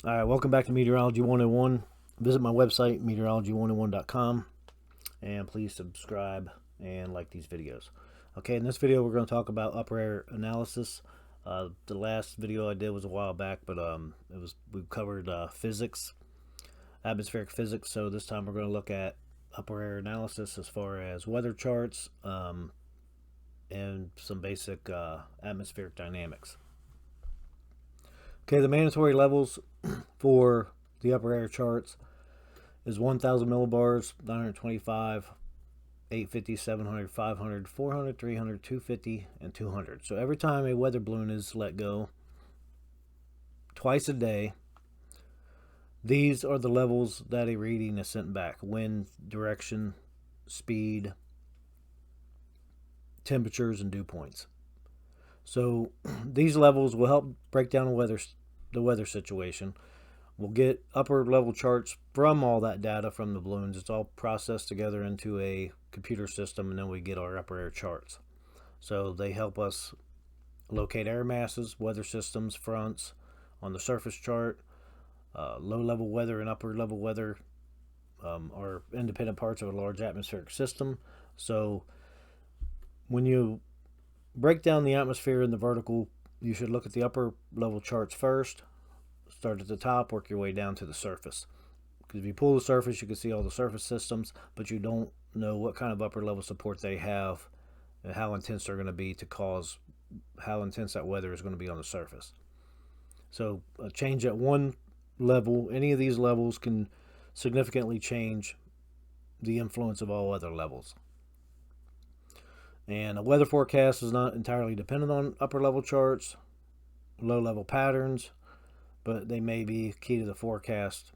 All right, welcome back to Meteorology 101. Visit my website, meteorology101.com, and please subscribe and like these videos. Okay, in this video, we're going to talk about upper air analysis. The last video I did was a while back, but we covered physics, atmospheric physics. So this time we're going to look at upper air analysis as far as weather charts and some basic atmospheric dynamics. Okay, the mandatory levels for the upper air charts is 1,000 millibars, 925, 850, 700, 500, 400, 300, 250, and 200. So every time a weather balloon is let go, twice a day, these are the levels that a reading is sent back: wind, direction, speed, temperatures, and dew points. So these levels will help break down the weather situation. We'll get upper level charts from all that data from the balloons. It's all processed together into a computer system, and then we get our upper air charts. So they help us locate air masses, weather systems, fronts on the surface chart. Low level weather and upper level weather are independent parts of a large atmospheric system. So when you break down the atmosphere in the vertical, you should look at the upper level charts first. Start at the top, work your way down to the surface. Because if you pull the surface, you can see all the surface systems, but you don't know what kind of upper level support they have and how intense they're going to be to cause how intense that weather is going to be on the surface. So a change at one level, any of these levels can significantly change the influence of all other levels. And a weather forecast is not entirely dependent on upper level charts, low level patterns, but they may be key to the forecast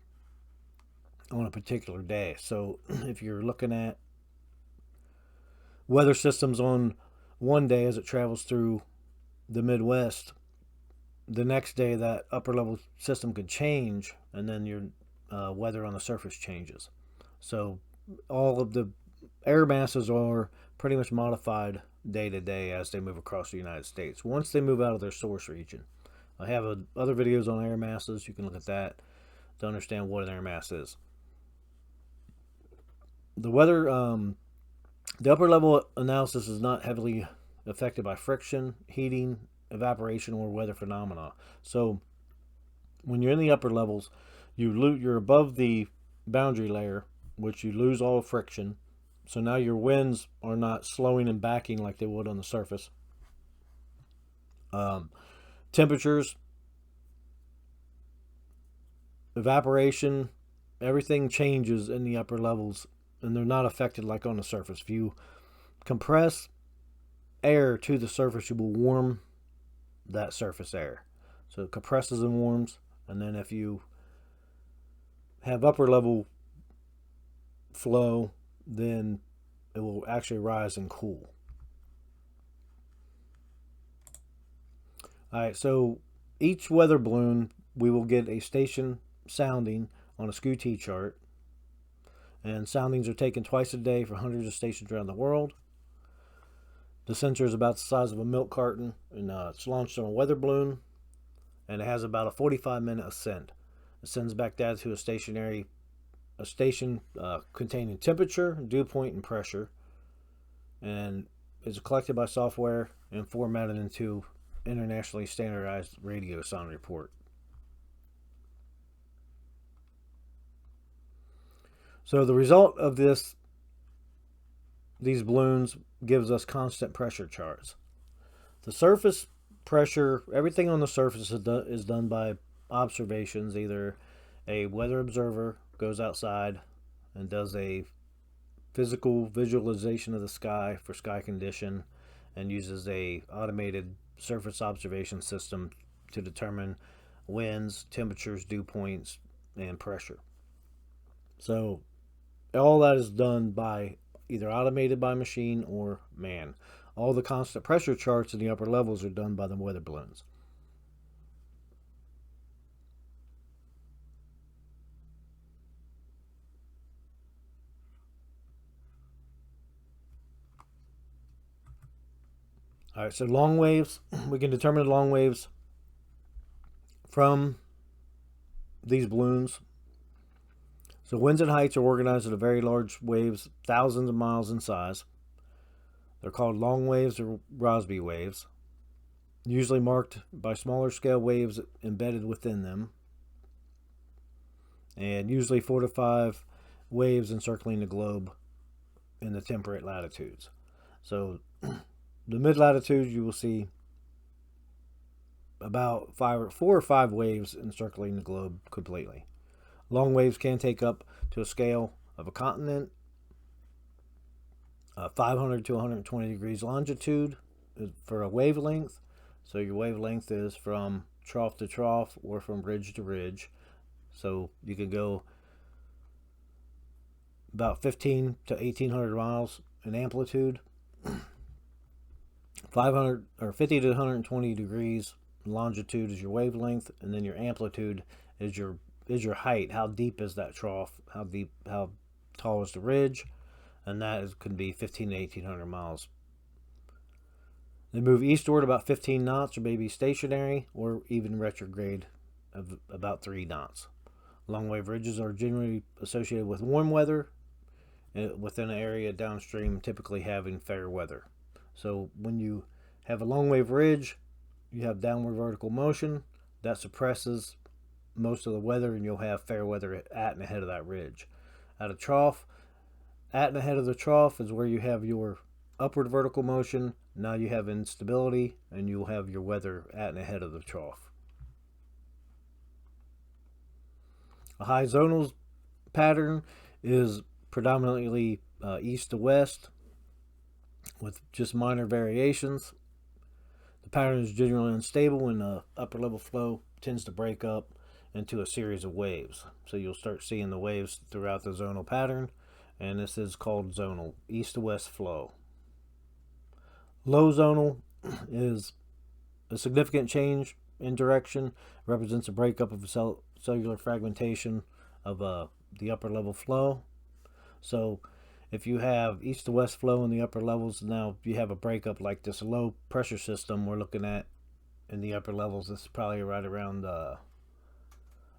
on a particular day. So if you're looking at weather systems on one day as it travels through the Midwest, the next day that upper level system could change, and then your weather on the surface changes. So all of the air masses are pretty much modified day to day as they move across the United States once they move out of their source region. I have other videos on air masses. You can look at that to understand what an air mass is. The weather, the upper level analysis is not heavily affected by friction, heating, evaporation, or weather phenomena. So when you're in the upper levels, you're above the boundary layer, which you lose all friction. So now your winds are not slowing and backing like they would on the surface. Temperatures, evaporation, everything changes in the upper levels, and they're not affected like on the surface. If you compress air to the surface, you will warm that surface air. So it compresses and warms, and then if you have upper level flow, then it will actually rise and cool. All right, so each weather balloon, we will get a station sounding on a SCU-T chart, and soundings are taken twice a day for hundreds of stations around the world. The sensor is about the size of a milk carton, and it's launched on a weather balloon, and it has about a 45-minute ascent. It sends back data to a station containing temperature, dew point, and pressure, and is collected by software and formatted into internationally standardized radio sound report. So the result of these balloons gives us constant pressure charts. The surface pressure, everything on the surface is done by observations. Either a weather observer goes outside and does a physical visualization of the sky for sky condition and uses a automated surface observation system to determine winds, temperatures, dew points, and pressure. So all that is done by either automated by machine or man. All the constant pressure charts in the upper levels are done by the weather balloons. All right, so long waves, we can determine the long waves from these balloons. So winds and heights are organized into very large waves, thousands of miles in size. They're called long waves or Rossby waves, usually marked by smaller scale waves embedded within them, and usually 4 to 5 waves encircling the globe in the temperate latitudes. So the mid latitudes, you will see about 4 or 5 waves encircling the globe completely. Long waves can take up to a scale of a continent, 500 to 120 degrees longitude for a wavelength. So your wavelength is from trough to trough or from ridge to ridge. So you can go about 15 to 1800 miles in amplitude. 500 or 50 to 120 degrees longitude is your wavelength, and then your amplitude is your height. How deep is that trough? How tall is the ridge? And that could be 15 to 1800 miles. They move eastward about 15 knots, or maybe stationary, or even retrograde of about 3 knots. Long wave ridges are generally associated with warm weather within an area downstream, typically having fair weather. So when you have a long wave ridge, you have downward vertical motion that suppresses most of the weather, and you'll have fair weather at and ahead of that ridge. At a trough, at and ahead of the trough is where you have your upward vertical motion. Now you have instability, and you'll have your weather at and ahead of the trough. A high zonal pattern is predominantly east to west with just minor variations. The pattern is generally unstable, and the upper level flow tends to break up into a series of waves. So you'll start seeing the waves throughout the zonal pattern, and this is called zonal, east to west flow. Low zonal is a significant change in direction, represents a breakup of cellular fragmentation of the upper level flow. So if you have east to west flow in the upper levels, now you have a breakup like this low pressure system we're looking at in the upper levels. This is probably right around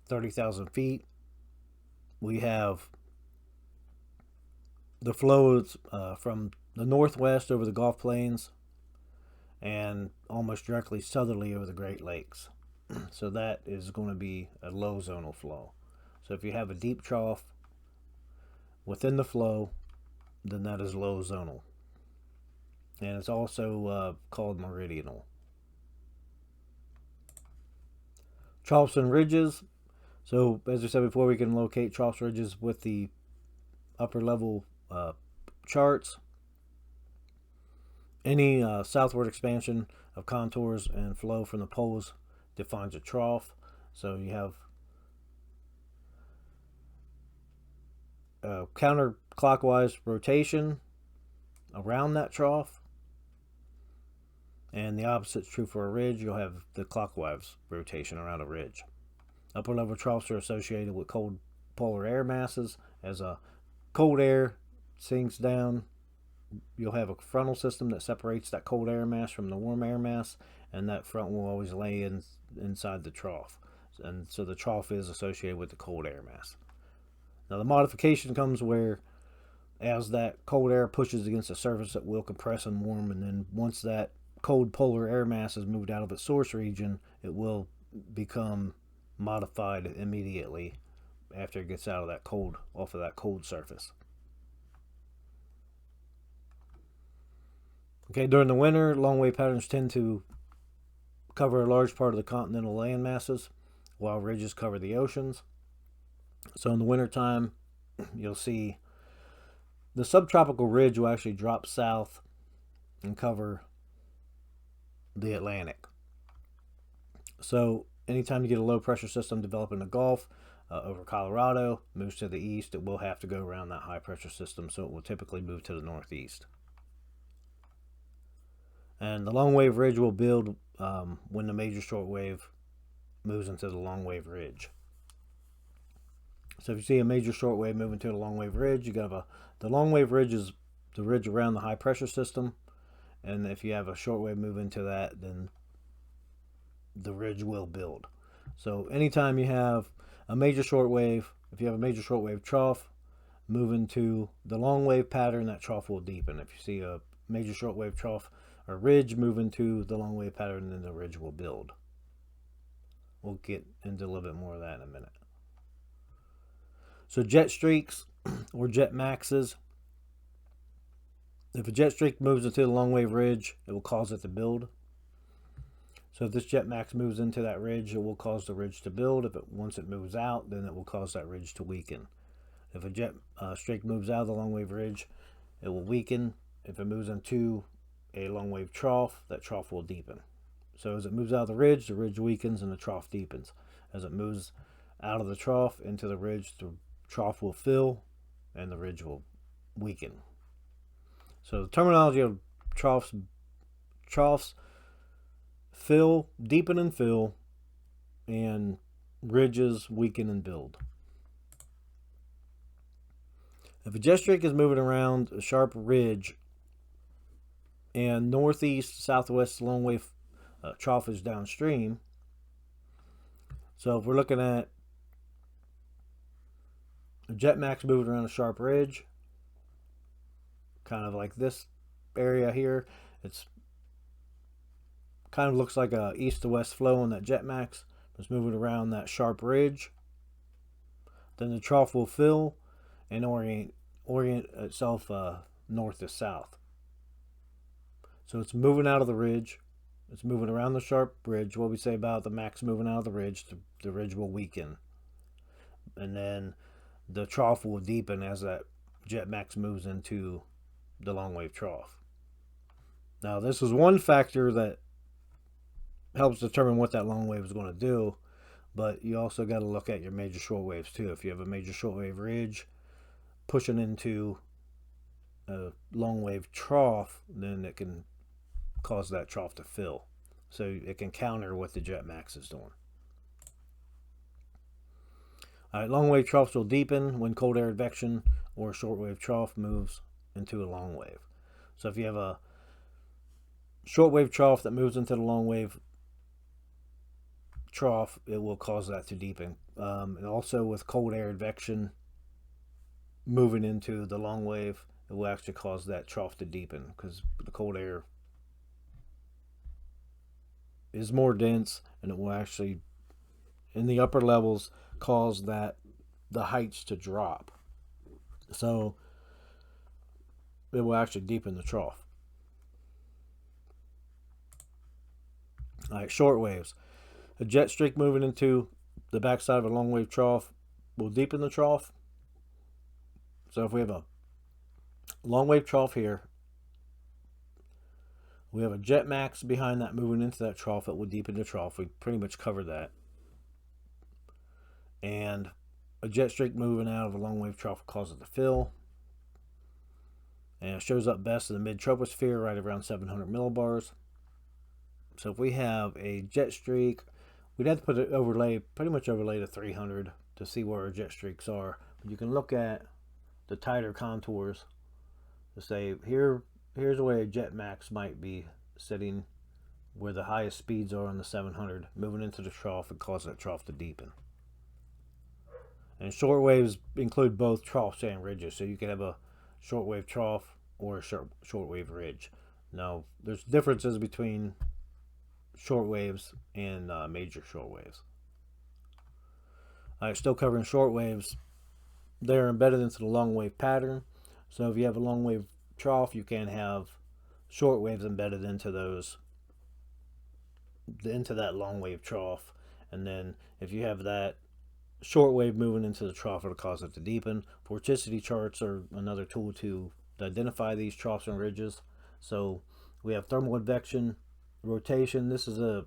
30,000 feet. We have the flows from the northwest over the Gulf Plains and almost directly southerly over the Great Lakes. So that is going to be a low zonal flow. So if you have a deep trough within the flow, then that is low zonal. And it's also called meridional. Troughs and ridges. So as I said before, we can locate troughs and ridges with the upper level charts. Any southward expansion of contours and flow from the poles defines a trough. So you have counterclockwise rotation around that trough, and the opposite is true for a ridge. You'll have the clockwise rotation around a ridge. Upper level troughs are associated with cold polar air masses. As a cold air sinks down, you'll have a frontal system that separates that cold air mass from the warm air mass, and that front will always lay inside the trough. And so the trough is associated with the cold air mass. Now the modification comes where as that cold air pushes against the surface, it will compress and warm, and then once that cold polar air mass is moved out of its source region, it will become modified immediately after it gets out of that cold, off of that cold surface. Okay, during the winter, long wave patterns tend to cover a large part of the continental land masses, while ridges cover the oceans. So in the wintertime, you'll see the subtropical ridge will actually drop south and cover the Atlantic. So anytime you get a low pressure system developing the Gulf over Colorado, moves to the east, it will have to go around that high pressure system, so it will typically move to the northeast. And the long wave ridge will build when the major short wave moves into the long wave ridge. So if you see a major short wave moving to the long wave ridge, you got the long wave ridge is the ridge around the high pressure system, and if you have a short wave move into that, then the ridge will build. So anytime you have A major shortwave, if you have a major shortwave trough, move into the long wave pattern, that trough will deepen. If you see a major shortwave trough or ridge, move into the long wave pattern, and then the ridge will build. We'll get into a little bit more of that in a minute. So jet streaks or jet maxes. If a jet streak moves into the long wave ridge, it will cause it to build. So if this jet max moves into that ridge, it will cause the ridge to build. Once it moves out, then it will cause that ridge to weaken. If a jet streak moves out of the long wave ridge, it will weaken. If it moves into a long wave trough, that trough will deepen. So as it moves out of the ridge weakens and the trough deepens. As it moves out of the trough into the ridge, the trough will fill and the ridge will weaken. So the terminology of troughs fill, deepen and fill, and ridges weaken and build. If a jet streak is moving around a sharp ridge and northeast, southwest long wave trough is downstream, so if we're looking at a jet max moving around a sharp ridge, kind of like this area here, it's kind of looks like a east to west flow on that jet max. It's moving around that sharp ridge. Then the trough will fill and orient itself north to south. So it's moving out of the ridge. It's moving around the sharp ridge. What we say about the max moving out of the ridge, the ridge will weaken. And then the trough will deepen as that jet max moves into the long wave trough. Now, this is one factor that helps determine what that long wave is going to do, but you also got to look at your major short waves too. If you have a major short wave ridge pushing into a long wave trough, then it can cause that trough to fill. So it can counter what the jet max is doing. All right, long wave troughs will deepen when cold air advection or a short wave trough moves into a long wave. So if you have a short wave trough that moves into the long wave trough, it will cause that to deepen. And also with cold air advection moving into the long wave, it will actually cause that trough to deepen because the cold air is more dense, and it will actually, in the upper levels, cause that the heights to drop. So it will actually deepen the trough. All right, short waves. A jet streak moving into the backside of a long wave trough will deepen the trough. So if we have a long wave trough here, we have a jet max behind that moving into that trough, it will deepen the trough. We pretty much covered that. And a jet streak moving out of a long wave trough will cause it to fill. And it shows up best in the mid-troposphere, right around 700 millibars. So if we have a jet streak, we'd have to put it pretty much overlay to 300 to see where our jet streaks are. But you can look at the tighter contours to say, here's where a jet max might be sitting, where the highest speeds are on the 700, moving into the trough and cause that trough to deepen. And short waves include both troughs and ridges, so you can have a short wave trough or a short wave ridge. Now, there's differences between short waves and major short waves. All right, still covering short waves. They're embedded into the long wave pattern. So if you have a long wave trough, you can have short waves embedded into that long wave trough. And then if you have that short wave moving into the trough, it'll cause it to deepen. Vorticity charts are another tool to identify these troughs and ridges. So we have thermal advection, rotation. This is a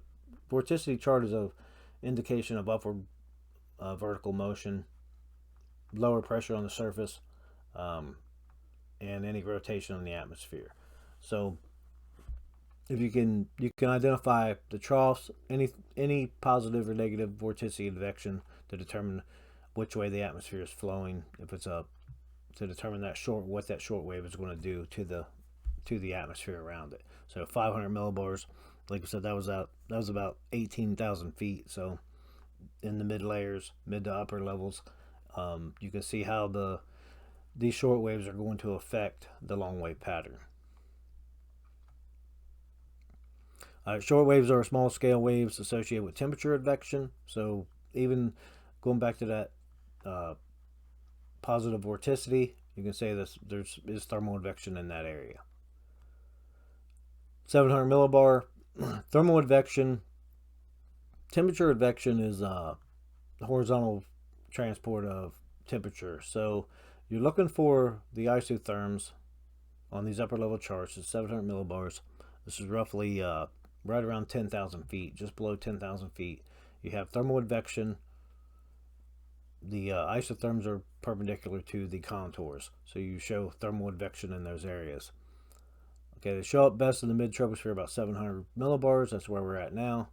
vorticity chart is a indication of upward vertical motion, lower pressure on the surface, and any rotation in the atmosphere. So if you can identify the troughs, any positive or negative vorticity advection to determine which way the atmosphere is flowing, if it's up, to determine what that short wave is going to do to the atmosphere around it. So 500 millibars, like I said, that was about 18,000 feet. So in the mid layers, mid to upper levels. You can see how these short waves are going to affect the long wave pattern. Short waves are small scale waves associated with temperature advection. So even going back to that positive vorticity, you can say there is thermal advection in that area. 700 millibar thermal advection. Temperature advection is horizontal transport of temperature. So you're looking for the isotherms on these upper level charts at 700 millibars. This is roughly right around 10,000 feet, just below 10,000 feet. You have thermal advection. The isotherms are perpendicular to the contours, so you show thermal advection in those areas. Okay, they show up best in the mid-troposphere, about 700 millibars. That's where we're at now.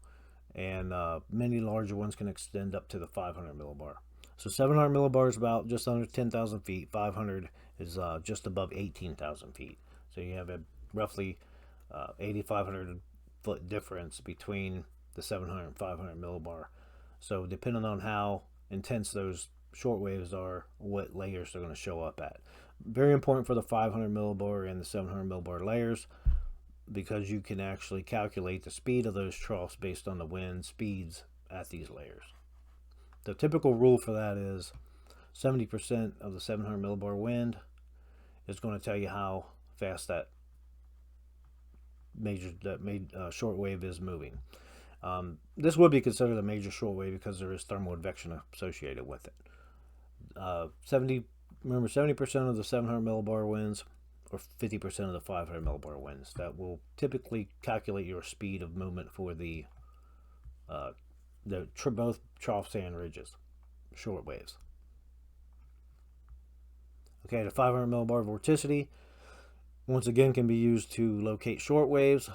And many larger ones can extend up to the 500 millibar. So 700 millibar is about just under 10,000 feet. 500 is just above 18,000 feet. So you have a roughly 8,500 foot difference between the 700 and 500 millibar. So depending on how intense those short waves are, what layers they're going to show up at. Very important for the 500 millibar and the 700 millibar layers, because you can actually calculate the speed of those troughs based on the wind speeds at these layers. The typical rule for that is 70% of the 700 millibar wind is going to tell you how fast that short wave is moving. This would be considered a major short wave because there is thermal advection associated with it. 70% of the 700 millibar winds or 50% of the 500 millibar winds. That will typically calculate your speed of movement for both troughs and ridges, short waves. Okay, the 500 millibar vorticity once again can be used to locate short waves.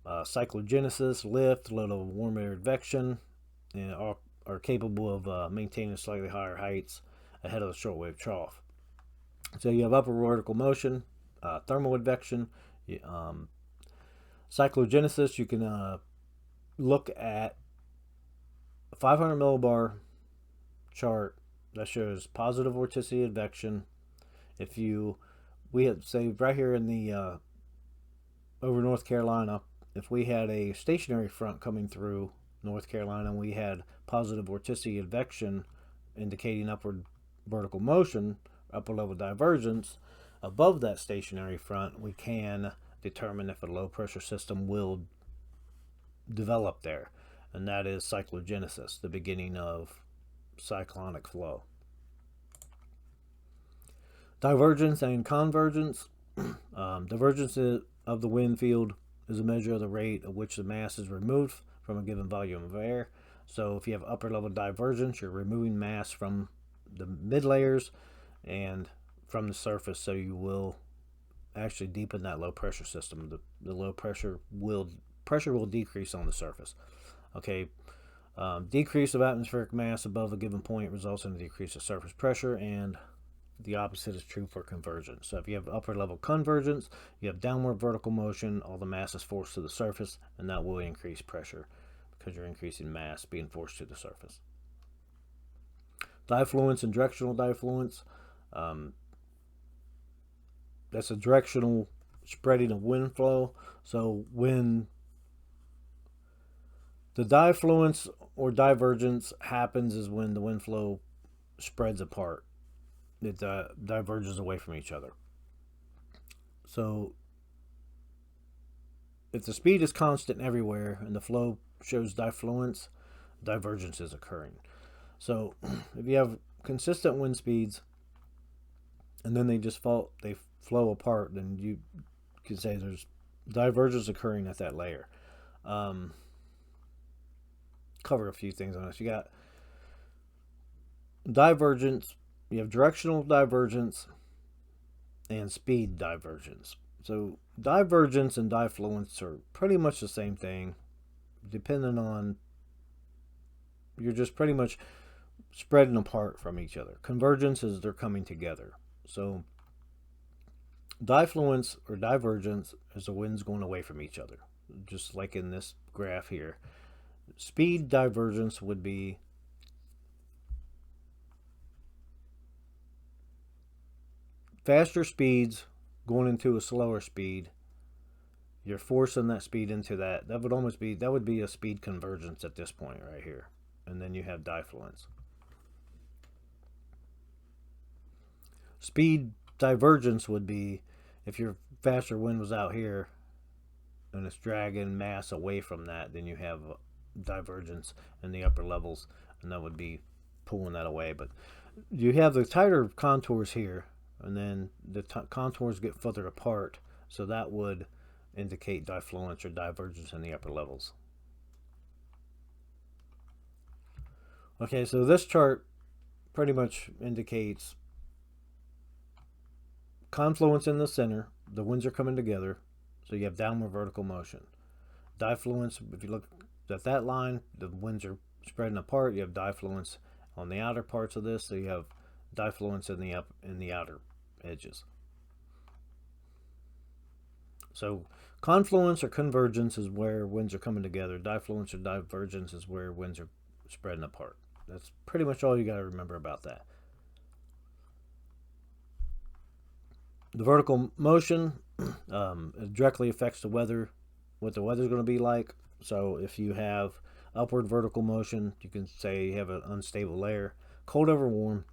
Cyclogenesis, lift, low level warm air advection, and are capable of maintaining slightly higher heights ahead of the shortwave trough. So you have upper vertical motion, thermal advection, cyclogenesis. You can look at a 500 millibar chart that shows positive vorticity advection. We have, say, right here in the over North Carolina, if we had a stationary front coming through North Carolina and we had positive vorticity advection indicating upward vertical motion, upper level divergence above that stationary front, we can determine if a low pressure system will develop there, and that is cyclogenesis, the beginning of cyclonic flow. Divergence and convergence. Divergence of the wind field is a measure of the rate at which the mass is removed from a given volume of air. So if you have upper level divergence, you're removing mass from the mid layers and from the surface, so you will actually deepen that low pressure system. The low pressure will decrease on the surface. Okay, decrease of atmospheric mass above a given point results in a decrease of surface pressure, and the opposite is true for convergence. So if you have upper level convergence, you have downward vertical motion, all the mass is forced to the surface, and that will increase pressure because you're increasing mass being forced to the surface. Diffluence and directional diffluence. That's a directional spreading of wind flow. So when the diffluence or divergence happens is when the wind flow spreads apart. It diverges away from each other. So if the speed is constant everywhere and the flow shows diffluence, divergence is occurring. So if you have consistent wind speeds and then they flow apart, then you can say there's divergence occurring at that layer. Cover a few things on this. You got divergence, you have directional divergence and speed divergence. So divergence and diffluence are pretty much the same thing, depending on, you're just pretty much spreading apart from each other. Convergence is they're coming together. So diffluence or divergence is the winds going away from each other, just like in this graph here. Speed divergence would be faster speeds going into a slower speed, you're forcing that speed into that. That would be a speed convergence at this point right here. And then you have diffluence. Speed divergence would be if your faster wind was out here and it's dragging mass away from that, then you have divergence in the upper levels, and that would be pulling that away. But you have the tighter contours here, and then the contours get further apart, so that would indicate diffluence or divergence in the upper levels. Okay, so this chart pretty much indicates confluence in the center. The winds are coming together, so you have downward vertical motion. Diffluence, if you look at that line, the winds are spreading apart. You have diffluence on the outer parts of this, so you have diffluence in the outer edges. So confluence or convergence is where winds are coming together. Diffluence or divergence is where winds are spreading apart. That's pretty much all you got to remember about that. The vertical motion directly affects the weather, what the weather's going to be like. So if you have upward vertical motion, you can say you have an unstable layer. Cold over warm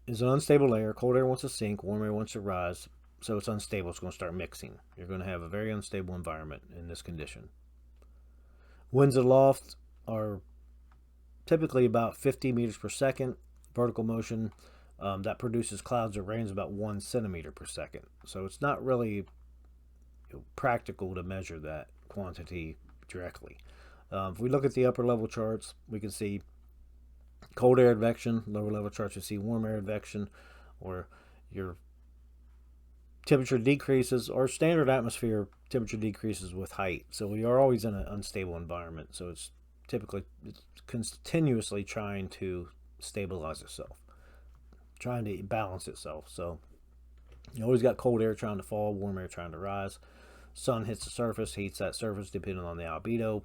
is an unstable layer. Cold air wants to sink, warm air wants to rise. So it's unstable. It's going to start mixing. You're going to have a very unstable environment in this condition. Winds aloft are typically about 50 meters per second. Vertical motion, that produces clouds or rains about 1 centimeter per second. So it's not really practical to measure that quantity directly. If we look at the upper level charts, we can see cold air advection. Lower level charts, you see warm air advection, or your temperature decreases, or standard atmosphere temperature decreases with height. So we are always in an unstable environment. So it's continuously trying to stabilize itself, trying to balance itself. So you always got cold air trying to fall, warm air trying to rise. Sun hits the surface, heats that surface depending on the albedo,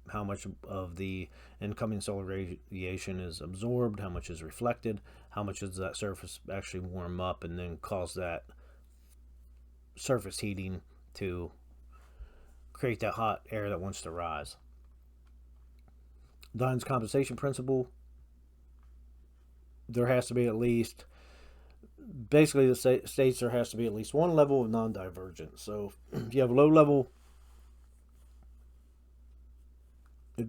how much of the incoming solar radiation is absorbed, how much is reflected, how much does that surface actually warm up and then cause that surface heating to create that hot air that wants to rise. Dyne's compensation principle, there has to be at least, basically the states there has to be at least one level of non-divergence. So if you have low level, if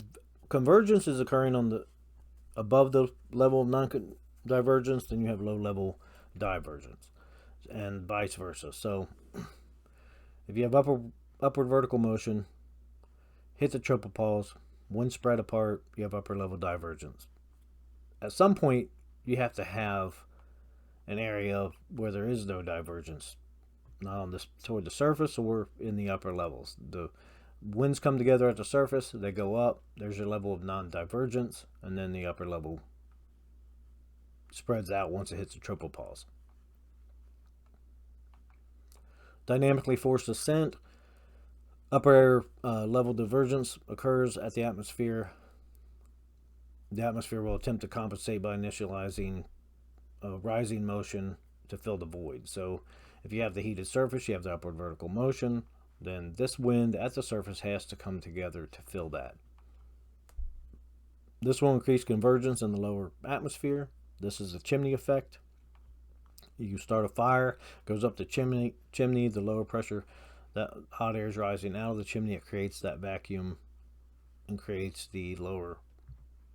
convergence is occurring on the above the level of non-divergence, then you have low level divergence, and vice versa. So if you have upward vertical motion, hit the tropopause, wind spread apart, you have upper level divergence. At some point, you have to have an area where there is no divergence, not on this toward the surface or in the upper levels. The winds come together at the surface, they go up, there's your level of non-divergence, and then the upper level spreads out once it hits the tropopause. Dynamically forced ascent, upper air level divergence occurs at the atmosphere. The atmosphere will attempt to compensate by initializing rising motion to fill the void. So if you have the heated surface, you have the upward vertical motion, then this wind at the surface has to come together to fill that. This will increase convergence in the lower atmosphere. This is the chimney effect. You start a fire, goes up the chimney, the lower pressure, that hot air is rising out of the chimney, it creates that vacuum and creates the low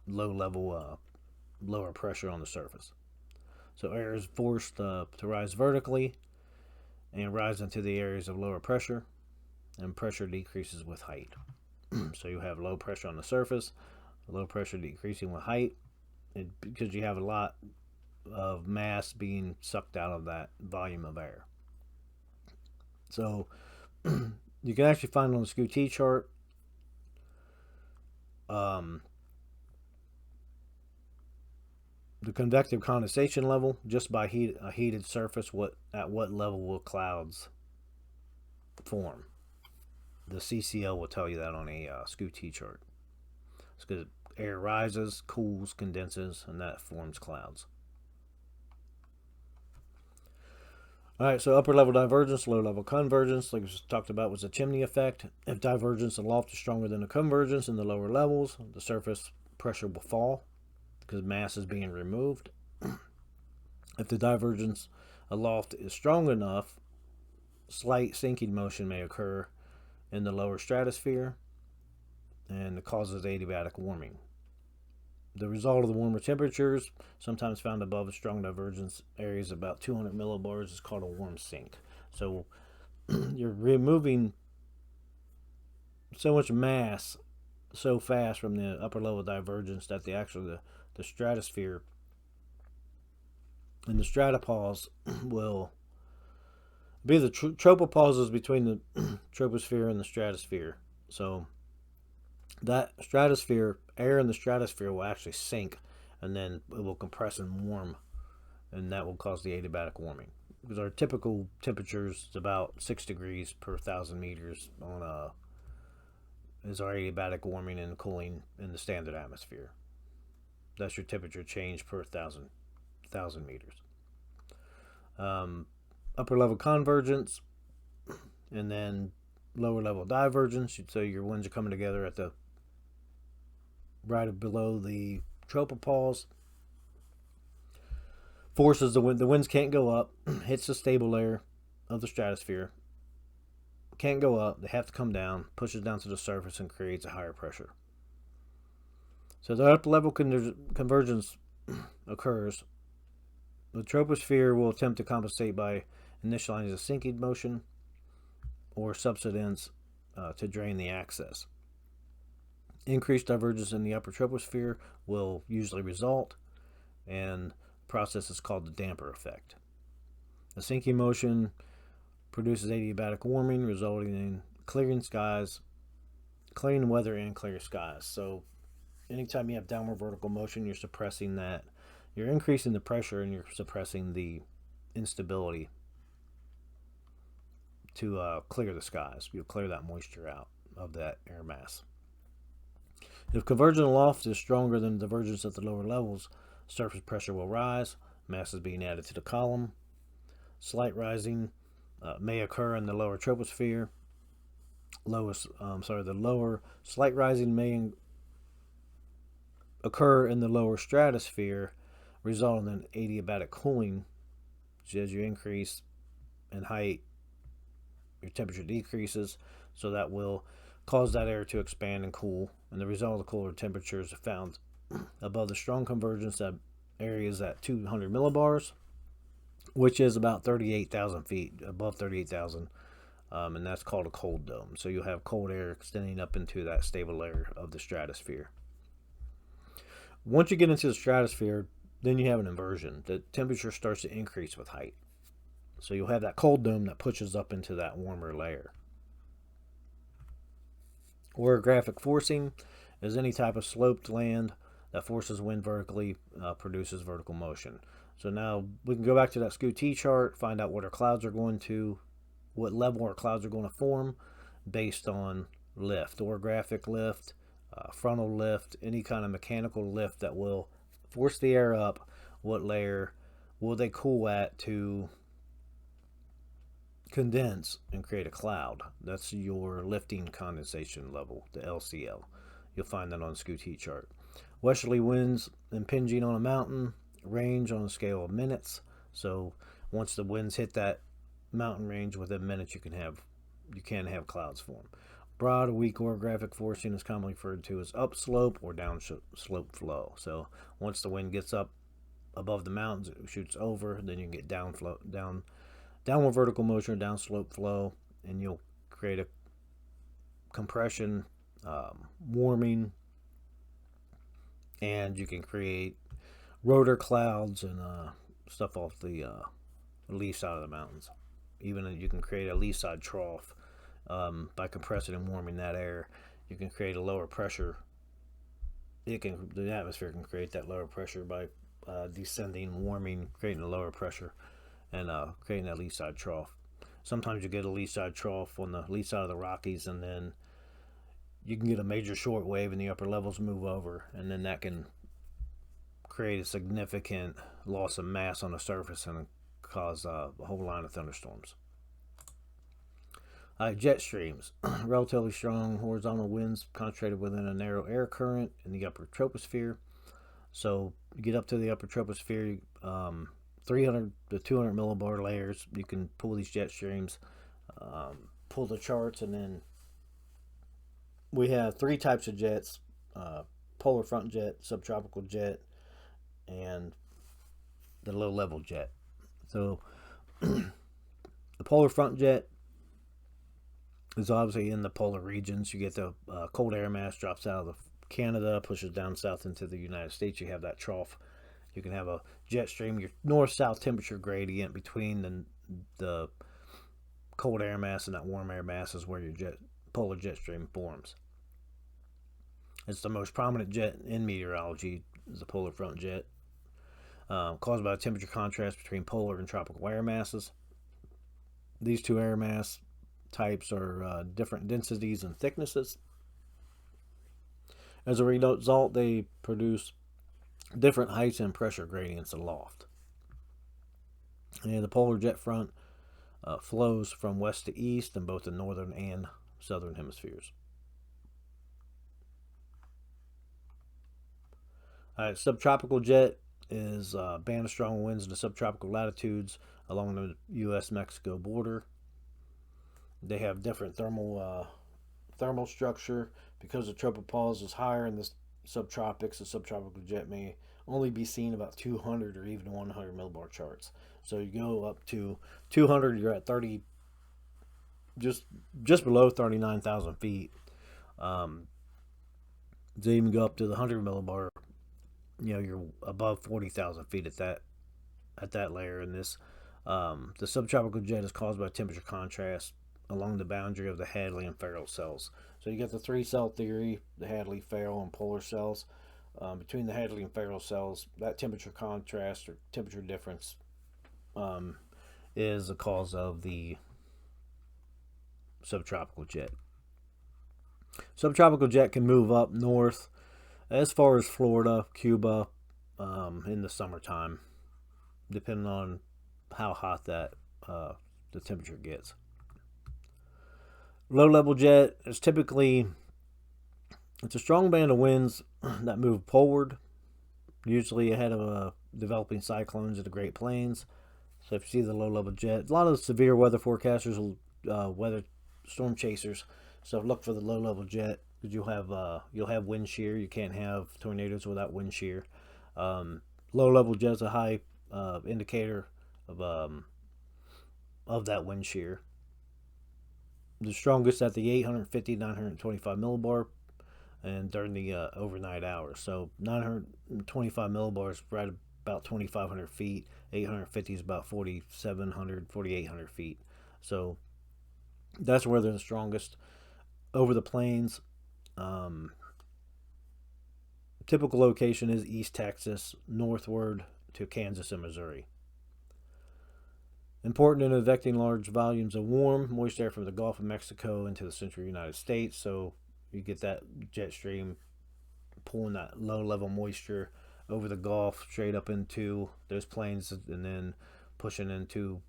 level, lower pressure on the surface. So air is forced to rise vertically and rise into the areas of lower pressure, and pressure decreases with height. So you have low pressure on the surface, low pressure decreasing with height, because you have a lot of mass being sucked out of that volume of air. So you can actually find on the SCU-T chart the convective condensation level just by a heated surface. At what level will clouds form? The CCL will tell you that on a SCU-T chart. It's because air rises, cools, condenses, and that forms clouds. All right, so upper level divergence, low level convergence, like we just talked about, was a chimney effect. If divergence aloft is stronger than the convergence in the lower levels, the surface pressure will fall because mass is being removed. If the divergence aloft is strong enough, slight sinking motion may occur in the lower stratosphere and it causes adiabatic warming. The result of the warmer temperatures, sometimes found above a strong divergence areas about 200 millibars, is called a warm sink. So you're removing so much mass so fast from the upper level divergence that the stratosphere and the stratopause will be the tropopauses between the troposphere and the stratosphere. So that stratosphere, air in the stratosphere will actually sink and then it will compress and warm, and that will cause the adiabatic warming. Because our typical temperature is about 6 degrees per 1,000 meters on a is our adiabatic warming and cooling in the standard atmosphere. That's your temperature change per 1,000 meters. Um, Upper level convergence, and then lower level divergence. So your winds are coming together at the right below the tropopause. Forces the wind. The winds can't go up. Hits the stable layer of the stratosphere. Can't go up. They have to come down. Pushes down to the surface and creates a higher pressure. So the upper level convergence occurs. The troposphere will attempt to compensate by initializing a sinking motion or subsidence to drain the excess. Increased divergence in the upper troposphere will usually result, and the process is called the damper effect. The sinking motion produces adiabatic warming, resulting in clearing skies, clearing weather, and clear skies. So anytime you have downward vertical motion, you're suppressing that. You're increasing the pressure and you're suppressing the instability to clear the skies. You'll clear that moisture out of that air mass. If convergence aloft is stronger than divergence at the lower levels, surface pressure will rise, mass is being added to the column. Slight rising may occur in the lower troposphere. The lower slight rising may occur in the lower stratosphere, resulting in adiabatic cooling. As you increase in height, your temperature decreases, so that will cause that air to expand and cool. And the result of the cooler temperatures are found above the strong convergence at areas at 200 millibars, which is about 38,000 feet, above 38,000, and that's called a cold dome. So you'll have cold air extending up into that stable layer of the stratosphere. Once you get into the stratosphere, then you have an inversion. The temperature starts to increase with height. So you'll have that cold dome that pushes up into that warmer layer. Orographic forcing is any type of sloped land that forces wind vertically, produces vertical motion. So now we can go back to that SCOOT chart, find out what what level our clouds are going to form based on lift, orographic lift, frontal lift, any kind of mechanical lift that will force the air up. What layer will they cool at to condense and create a cloud? That's your lifting condensation level, the LCL. You'll find that on the SCOOT chart. Westerly winds impinging on a mountain range on a scale of minutes. So once the winds hit that mountain range, within minutes you can have clouds form. Broad or weak orographic forcing is commonly referred to as upslope or downslope flow. So once the wind gets up above the mountains, it shoots over, then you can get downward vertical motion or downslope flow, and you'll create a compression, warming, and you can create rotor clouds and stuff off the lee side of the mountains. Even you can create a lee side trough by compressing and warming that air. You can create a lower pressure. The atmosphere can create that lower pressure by descending, warming, creating a lower pressure, and creating that lee side trough. Sometimes you get a lee side trough on the lee side of the Rockies, and then you can get a major short wave and the upper levels move over, and then that can create a significant loss of mass on the surface and cause a whole line of thunderstorms. Jet streams, relatively strong horizontal winds concentrated within a narrow air current in the upper troposphere. So you get up to the upper troposphere, 300 to 200 millibar layers. You can pull these jet streams, pull the charts, and then we have three types of jets: polar front jet, subtropical jet, and the low level jet. So the polar front jet is obviously in the polar regions. You get the cold air mass drops out of Canada, pushes down south into the United States. You have that trough. You can have a jet stream, your north-south temperature gradient between the cold air mass and that warm air mass is where your polar jet stream forms. It's the most prominent jet in meteorology, is the polar front jet, caused by a temperature contrast between polar and tropical air masses. These two air mass types are different densities and thicknesses. As a result, they produce different heights and pressure gradients aloft. And the polar jet front flows from west to east in both the northern and southern hemispheres. Subtropical jet is a band of strong winds in the subtropical latitudes along the U.S.-Mexico border. They have different thermal structure. Because the tropopause is higher in the subtropics, the subtropical jet may only be seen about 200 or even 100 millibar charts. So you go up to 200, you're at 30, just below 39,000 feet. They even go up to the 100 millibar. You're above 40,000 feet at that layer. And the subtropical jet is caused by temperature contrast along the boundary of the Hadley and Ferrel cells. So you got the three cell theory, the Hadley, Ferrel, and polar cells. Between the Hadley and Ferrel cells, that temperature contrast or temperature difference is the cause of the subtropical jet. Subtropical jet can move up north as far as Florida, Cuba, in the summertime, depending on how hot the temperature gets. Low-level jet is it's a strong band of winds that move poleward, usually ahead of developing cyclones in the Great Plains. So if you see the low-level jet, a lot of severe weather forecasters, weather storm chasers, so look for the low-level jet because you'll have wind shear. You can't have tornadoes without wind shear. Low-level jet is a high indicator of that wind shear. The strongest at the 850, 925 millibar, and during the overnight hours. So 925 millibars right about 2,500 feet. 850 is about 4,700, 4,800 feet. So that's where they're the strongest. Over the plains, typical location is East Texas, northward to Kansas and Missouri. Important in affecting large volumes of warm, moist air from the Gulf of Mexico into the central United States. So you get that jet stream pulling that low-level moisture over the Gulf straight up into those plains and then pushing into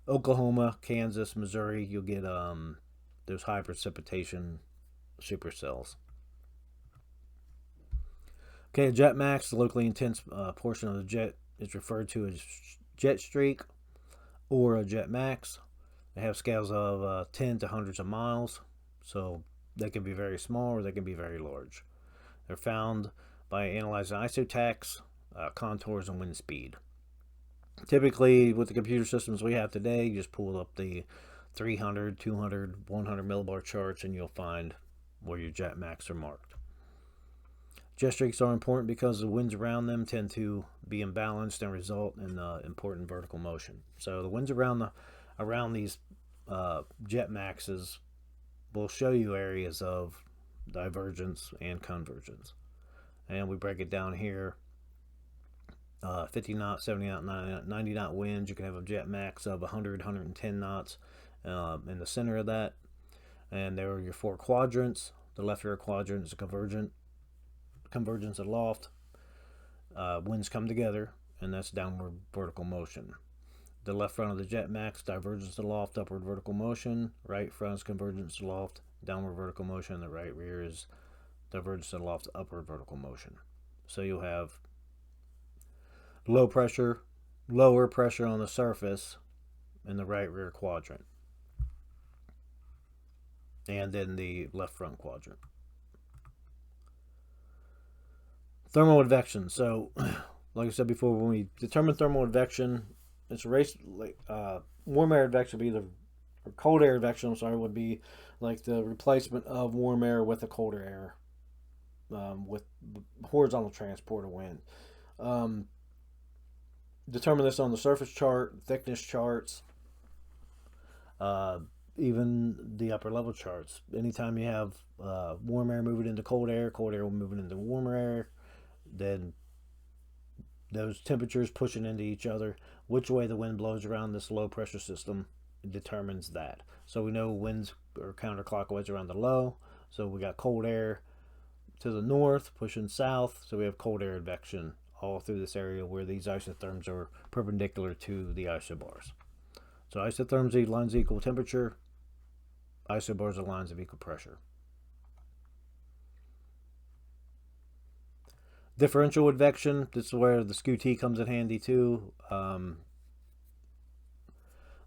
Oklahoma, Kansas, Missouri. You'll get those high precipitation supercells. Okay, a jet max, the locally intense portion of the jet, is referred to as jet streak or a jet max. They have scales of 10 to hundreds of miles, so they can be very small or they can be very large. They're found by analyzing isotax, contours, and wind speed. Typically, with the computer systems we have today, you just pull up the 300, 200, 100 millibar charts and you'll find where your jet max are marked. Jet streaks are important because the winds around them tend to be imbalanced and result in important vertical motion. So the winds around these jet maxes will show you areas of divergence and convergence. And we break it down here. 50 knot, 70 knot, 90 knot winds. You can have a jet max of 100, 110 knots in the center of that. And there are your four quadrants. The left rear quadrant is a convergence aloft. Winds come together and that's downward vertical motion. The left front of the jet max, divergence aloft, upward vertical motion. Right front is convergence aloft, downward vertical motion. The right rear is divergence aloft, upward vertical motion. So you'll have low pressure, lower pressure on the surface in the right rear quadrant, and in the left front quadrant. Thermal advection. So, like I said before, when we determine thermal advection, it's a race. Warm air advection would be or cold air advection. I'm sorry, would be like the replacement of warm air with a colder air, with horizontal transport of wind. Um, Determine this on the surface chart, thickness charts, uh, even the upper level charts. Anytime you have warm air moving into cold air will move into warmer air, then those temperatures pushing into each other. Which way the wind blows around this low pressure system determines that. So we know winds are counterclockwise around the low. So we got cold air to the north pushing south. So we have cold air advection all through this area where these isotherms are perpendicular to the isobars. So isotherms are lines of equal temperature. Isobars are lines of equal pressure. Differential advection, this is where the SCU-T comes in handy too. Like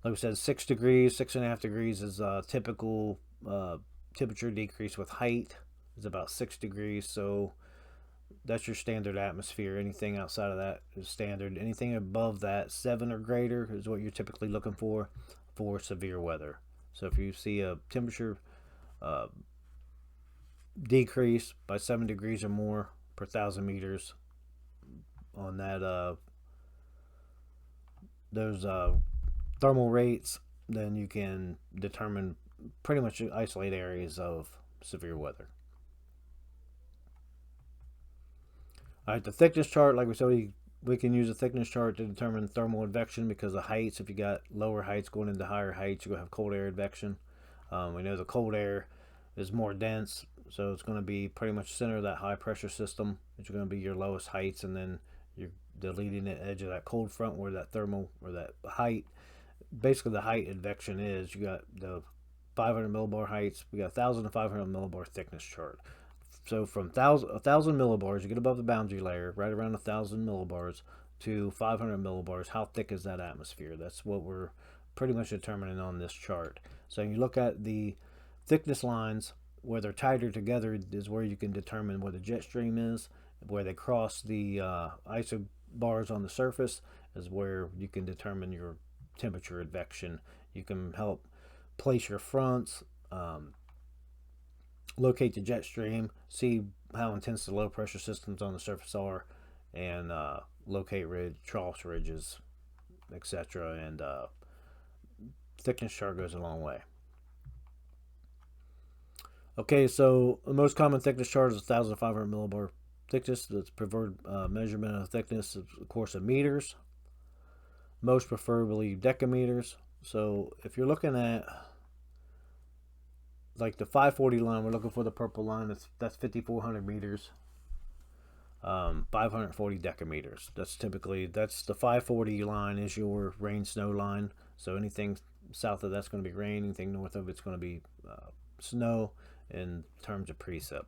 we said, 6 degrees, 6.5 degrees is typical temperature decrease with height is about 6 degrees. So that's your standard atmosphere. Anything outside of that is standard. Anything above that, 7 or greater, is what you're typically looking for severe weather. So if you see a temperature decrease by 7 degrees or more per 1,000 meters on that those thermal rates, then you can determine pretty much isolate areas of severe weather. All right, the thickness chart, like we said, we can use a thickness chart to determine thermal advection because of heights. If you got lower heights going into higher heights, you're going to have cold air advection. We know the cold air is more dense, so it's going to be pretty much center of that high pressure system, which are going to be your lowest heights, and then the leading edge of that cold front where that thermal or that height, basically the height advection is. You got the 500 millibar heights. We got 1,000 to 500 millibar thickness chart. So from 1,000 millibars, you get above the boundary layer, right around 1,000 millibars to 500 millibars. How thick is that atmosphere? That's what we're pretty much determining on this chart. So you look at the thickness lines where they're tighter together is where you can determine where the jet stream is. Where they cross the isobars on the surface is where you can determine your temperature advection. You can help place your fronts, locate the jet stream, see how intense the low pressure systems on the surface are, and locate trough ridges, etc. And thickness chart goes a long way. Okay, so the most common thickness chart is 1,500 millibar thickness. That's preferred measurement of thickness, of course, in meters. Most preferably decameters. So if you're looking at like the 540 line, we're looking for the purple line. That's 5,400 meters. 540 decameters. That's the 540 line is your rain snow line. So anything south of that's going to be rain. Anything north of it's going to be snow in terms of precip.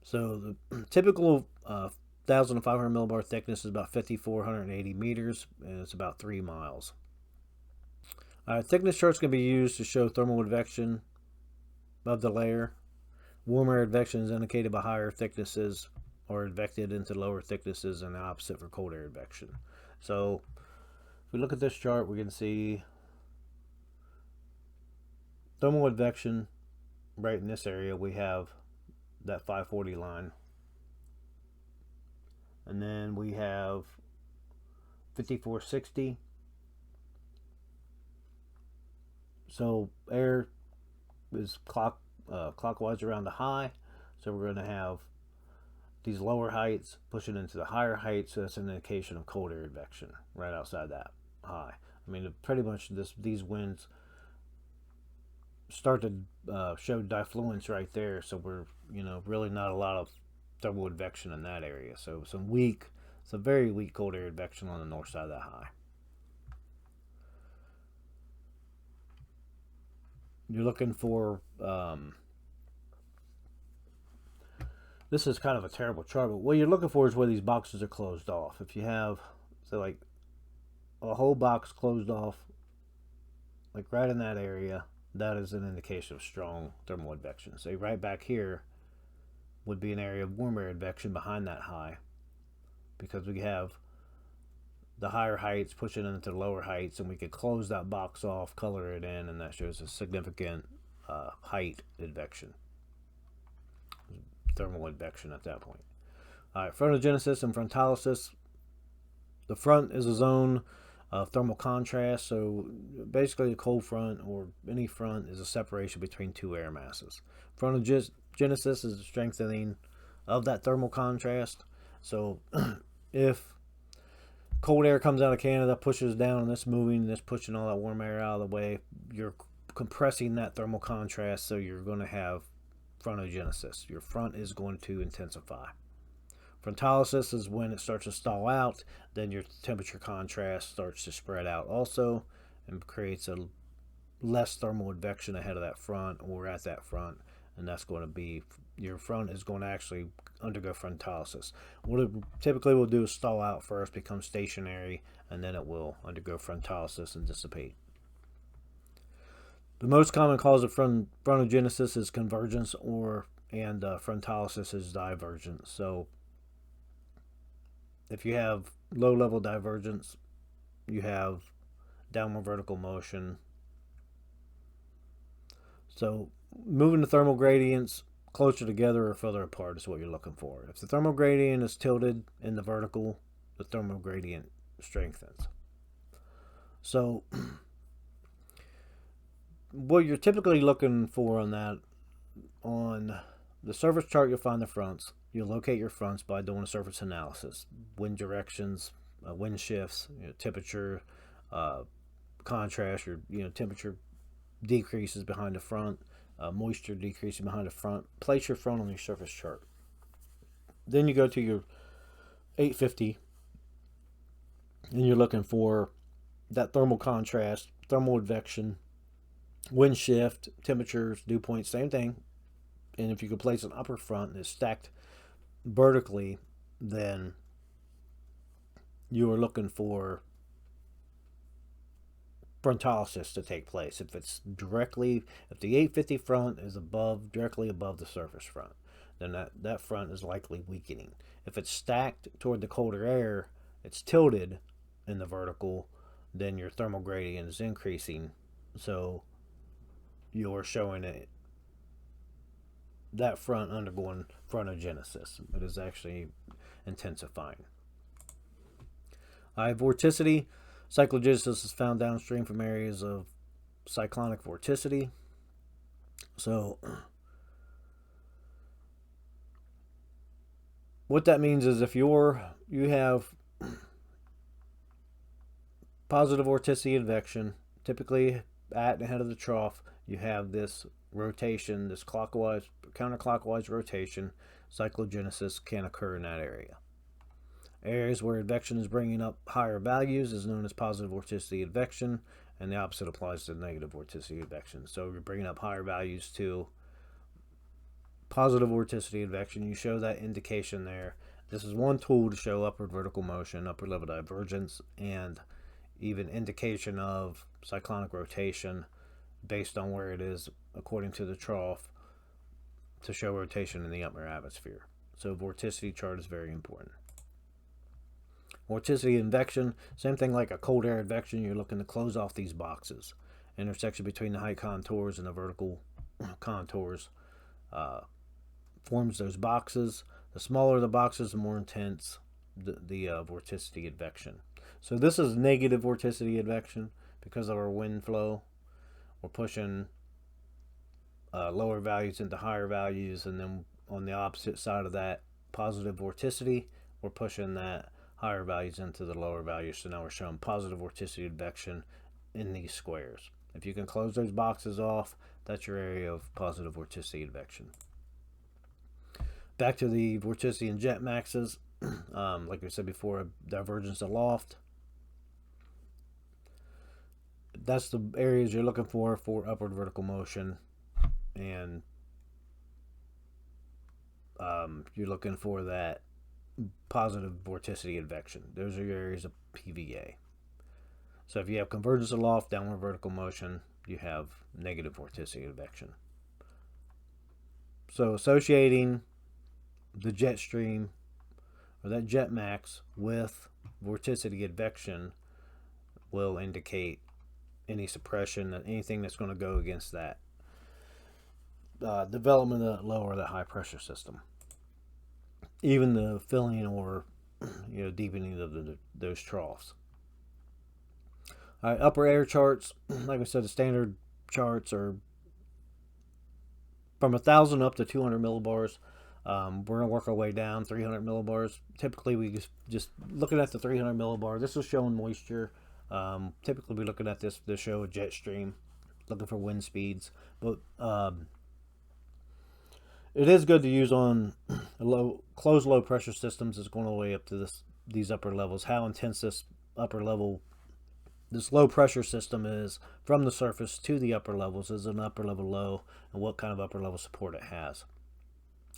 So the typical 1,500 millibar thickness is about 5,480 meters, and it's about 3 miles. Thickness charts can be used to show thermal advection of the layer. Warm air advection is indicated by higher thicknesses or advected into lower thicknesses, and the opposite for cold air advection. So if we look at this chart, we can see thermal advection right in this area. We have that 540 line, and then we have 5,460. So air is clockwise around the high, so we're going to have these lower heights pushing into the higher heights, so that's an indication of cold air advection right outside that high. I mean, pretty much these winds start to show diffluence right there, so we're really not a lot of thermal advection in that area. So it's a very weak cold air advection on the north side of that high. You're looking for, this is kind of a terrible chart, but what you're looking for is where these boxes are closed off. If you have, so like a whole box closed off, like right in that area, that is an indication of strong thermal advection. Say right back here would be an area of warm air advection behind that high, because we have the higher heights pushing into the lower heights, and we could close that box off, color it in, and that shows a significant height advection, thermal advection at that point. All right, frontogenesis and frontalysis. The front is a zone of thermal contrast, so basically a cold front or any front is a separation between two air masses. Frontogenesis is a strengthening of that thermal contrast. So if cold air comes out of Canada, pushes down, and it's moving, and it's pushing all that warm air out of the way, you're compressing that thermal contrast, so you're going to have frontogenesis. Your front is going to intensify. Frontalysis is when it starts to stall out, then your temperature contrast starts to spread out also, and creates a less thermal advection ahead of that front or at that front, and that's going to be, your front is going to actually undergo frontalysis. What it typically will do is stall out first, become stationary, and then it will undergo frontalysis and dissipate. The most common cause of frontogenesis is convergence, and frontalysis is divergence. So if you have low level divergence, you have downward vertical motion. So moving the thermal gradients closer together or further apart is what you're looking for. If the thermal gradient is tilted in the vertical, the thermal gradient strengthens. So what you're typically looking for on that, on the surface chart, you'll find the fronts. You'll locate your fronts by doing a surface analysis, wind directions, wind shifts, temperature, contrast, or temperature decreases behind the front, moisture decreasing behind the front. Place your front on your surface chart. Then you go to your 850, and you're looking for that thermal contrast, thermal advection, wind shift, temperatures, dew points, same thing. And if you could place an upper front and it's stacked vertically, then you are looking for frontalysis to take place. If it's directly, if the 850 front is directly above the surface front, then that front is likely weakening. If it's stacked toward the colder air, it's tilted in the vertical, then your thermal gradient is increasing. So you're showing that front undergoing frontogenesis. It is actually intensifying. Vorticity. Cyclogenesis is found downstream from areas of cyclonic vorticity. So what that means is if you have positive vorticity advection, typically at and ahead of the trough, you have this rotation, this counterclockwise rotation. Cyclogenesis can occur in that area. Areas where advection is bringing up higher values is known as positive vorticity advection, and the opposite applies to negative vorticity advection. So you're bringing up higher values to positive vorticity advection. You show that indication there. This is one tool to show upward vertical motion, upper level divergence, and even indication of cyclonic rotation based on where it is according to the trough to show rotation in the upper atmosphere. So vorticity chart is very important. Vorticity advection, same thing like a cold air advection. You're looking to close off these boxes. Intersection between the height contours and the vertical contours forms those boxes. The smaller the boxes, the more intense the vorticity advection. So this is negative vorticity advection because of our wind flow. We're pushing lower values into higher values, and then on the opposite side of that, positive vorticity, we're pushing that higher values into the lower values. So now we're showing positive vorticity advection in these squares. If you can close those boxes off, that's your area of positive vorticity advection. Back to the vorticity and jet maxes. Like I said before, divergence aloft. That's the areas you're looking for upward vertical motion, and you're looking for that positive vorticity advection. Those are your areas of PVA. So if you have convergence aloft, downward vertical motion, you have negative vorticity advection. So associating the jet stream or that jet max with vorticity advection will indicate any suppression, anything that's going to go against that development of that low or that high pressure system. Even the filling or deepening of those troughs. All right, upper air charts, like I said, the standard charts are from 1,000 up to 200 millibars. We're going to work our way down 300 millibars. Typically, we just looking at the 300 millibar. This is showing moisture. Typically, we're looking at this show a jet stream, looking for wind speeds. But it is good to use on closed low pressure systems. It's going all the way up to these upper levels. How intense this low pressure system is from the surface to the upper levels is an upper level low, and what kind of upper level support it has.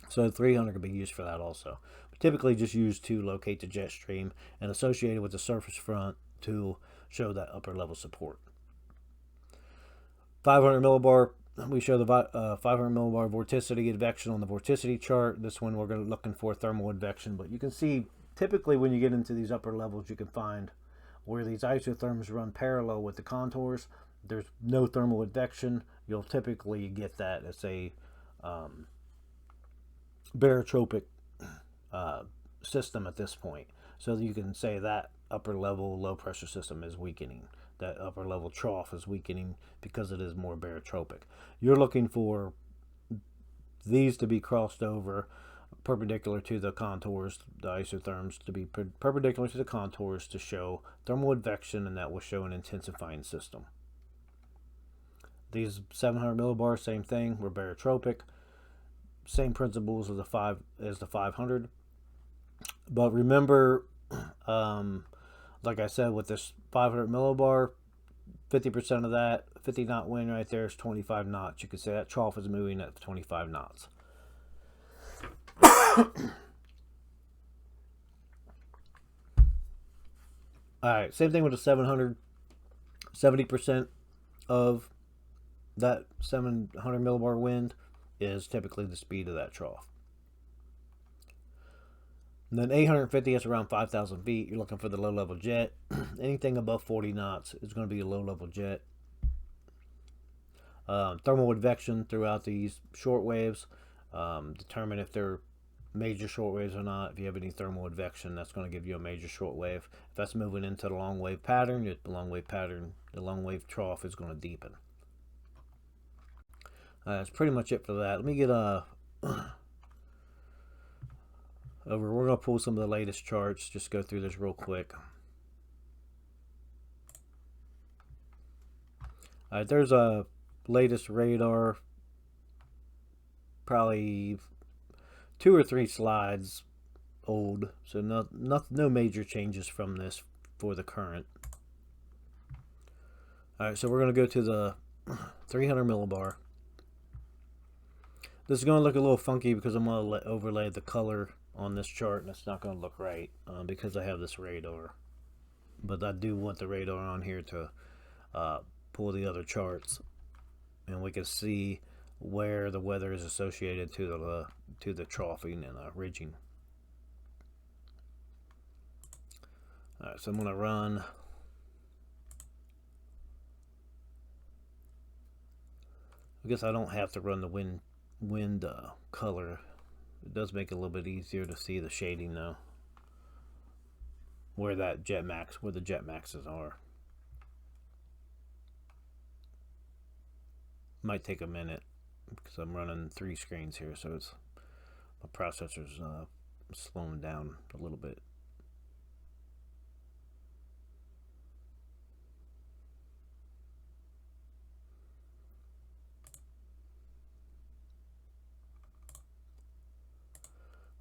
So 300 can be used for that also. But typically just used to locate the jet stream and associated with the surface front to show that upper level support. 500 millibar, we show the 500 millibar vorticity advection on the vorticity chart. This one we're looking for thermal advection, but you can see typically when you get into these upper levels, you can find where these isotherms run parallel with the contours. There's no thermal advection. You'll typically get that as a barotropic system at this point. So you can say that upper level low pressure system is weakening. That upper level trough is weakening because it is more barotropic. You're looking for these to be crossed over perpendicular to the contours, the isotherms to be perpendicular to the contours to show thermal advection, and that will show an intensifying system. These 700 millibars, same thing, we're barotropic. Same principles as the 500. But remember, like I said, with this 500 millibar, 50% of that, 50 knot wind right there is 25 knots. You could say that trough is moving at 25 knots. Alright, same thing with the 700. 70% of that 700 millibar wind is typically the speed of that trough. And then 850 is around 5,000 feet. You're looking for the low-level jet. Anything above 40 knots is going to be a low-level jet. Thermal advection throughout these short waves. Determine if they're major short waves or not. If you have any thermal advection, that's going to give you a major short wave. If that's moving into the long wave pattern, the long wave trough is going to deepen. That's pretty much it for that. Let me get over. We're going to pull some of the latest charts. Just go through this real quick. Alright, there's a latest radar. Probably 2 or 3 slides old. So no major changes from this for the current. Alright, so we're going to go to the 300 millibar. This is going to look a little funky because I'm going to overlay the color on this chart, and it's not going to look right because I have this radar. But I do want the radar on here to pull the other charts, and we can see where the weather is associated to the troughing and ridging. Alright, so I'm going to run. I guess I don't have to run the wind color. It does make it a little bit easier to see the shading though, where the jet maxes are. Might take a minute because I'm running 3 screens here, so my processor's slowing down a little bit.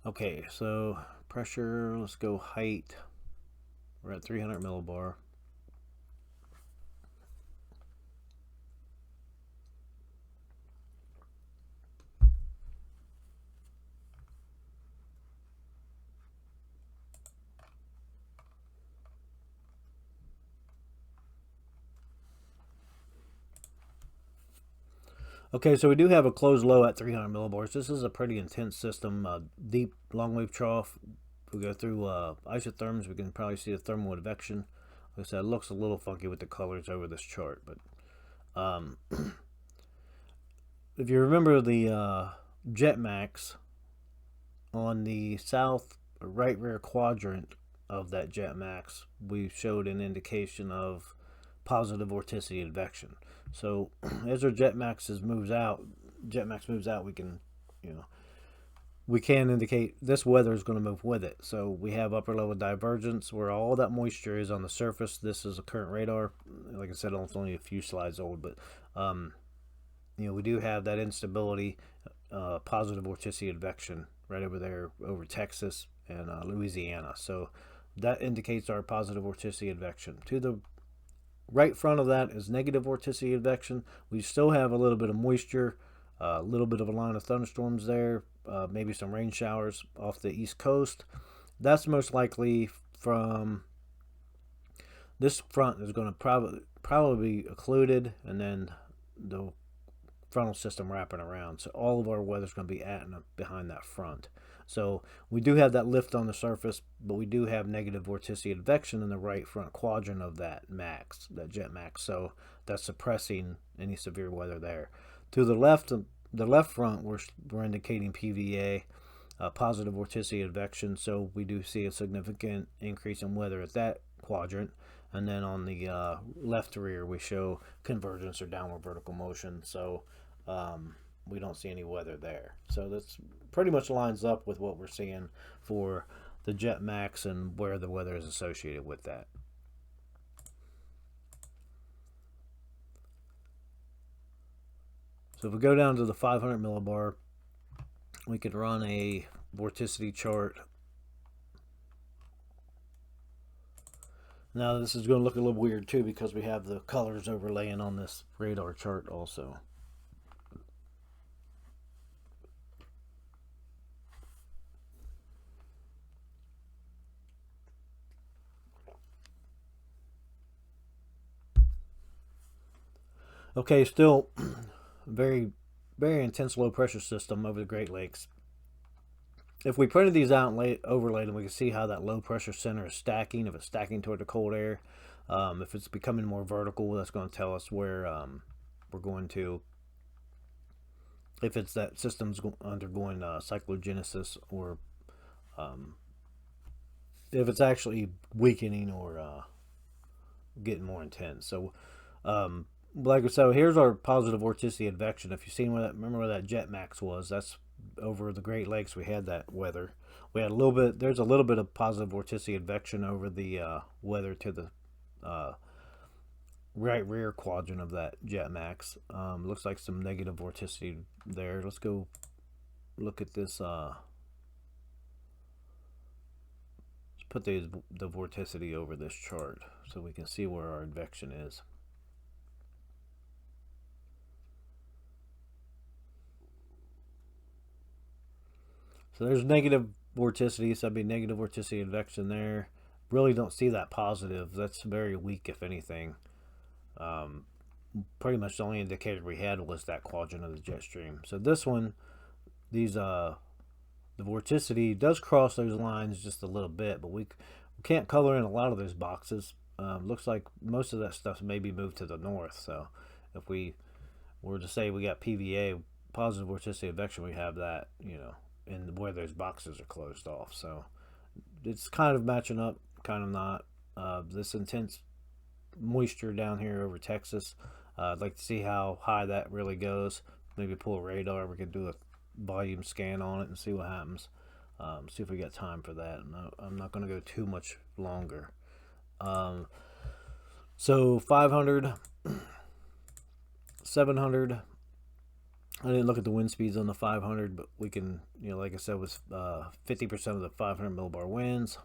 Okay, so pressure, let's go height. We're at 300 millibar. Okay, so we do have a closed low at 300 millibars. This is a pretty intense system. Deep long wave trough. If we go through isotherms, we can probably see the thermal advection. Like I said, it looks a little funky with the colors over this chart, but if you remember the jet max on the south right rear quadrant of that jet max, we showed an indication of positive vorticity advection. So as our jet max moves out, we can, you know, we can indicate this weather is going to move with it. So we have upper level divergence where all that moisture is on the surface. This is a current radar. Like I said, it's only a few slides old, but we do have that instability, positive vorticity advection right over there over Texas and Louisiana. So that indicates our positive vorticity advection. To the right front of that is negative vorticity advection. We still have a little bit of moisture, a little bit of a line of thunderstorms there, maybe some rain showers off the east coast. That's most likely from this front is going to probably be occluded, and then the frontal system wrapping around. So all of our weather's going to be at and behind that front. So we do have that lift on the surface, but we do have negative vorticity advection in the right front quadrant of that max, that jet max. So that's suppressing any severe weather there. To the left front, we're indicating PVA, positive vorticity advection. So we do see a significant increase in weather at that quadrant. And then on the left rear, we show convergence or downward vertical motion. So we don't see any weather there. So that's pretty much lines up with what we're seeing for the jet max and where the weather is associated with that. So if we go down to the 500 millibar, we could run a vorticity chart. Now this is going to look a little weird too because we have the colors overlaying on this radar chart also. Okay, still very, very intense low pressure system over the Great Lakes. If we printed these out and overlaid them, we can see how that low pressure center is stacking. If it's stacking toward the cold air, if it's becoming more vertical, that's going to tell us where we're going to. If it's that system's undergoing cyclogenesis, or if it's actually weakening or getting more intense. So like so here's our positive vorticity advection. If you've seen remember where that jet max was, that's over the Great Lakes. We had that weather. We had a little bit. There's a little bit of positive vorticity advection over the weather to the right rear quadrant of that jet max. Looks like some negative vorticity there. Let's go look at this. Let's put the vorticity over this chart so we can see where our advection is. So there's negative vorticity, so that'd be negative vorticity advection there. Really don't see that positive. That's very weak, if anything. Pretty much the only indicator we had was that quadrant of the jet stream. So this one, the vorticity does cross those lines just a little bit, but we can't color in a lot of those boxes. Looks like most of that stuff may be moved to the north. So if we were to say we got PVA, positive vorticity advection, we have that, and where those boxes are closed off. So it's kind of matching up, kind of not. This intense moisture down here over Texas, I'd like to see how high that really goes. Maybe pull a radar. We could do a volume scan on it and see what happens. See if we got time for that. I'm not going to go too much longer. So 500, 700, I didn't look at the wind speeds on the 500, but we can, like I said, with 50% of the 500 millibar winds,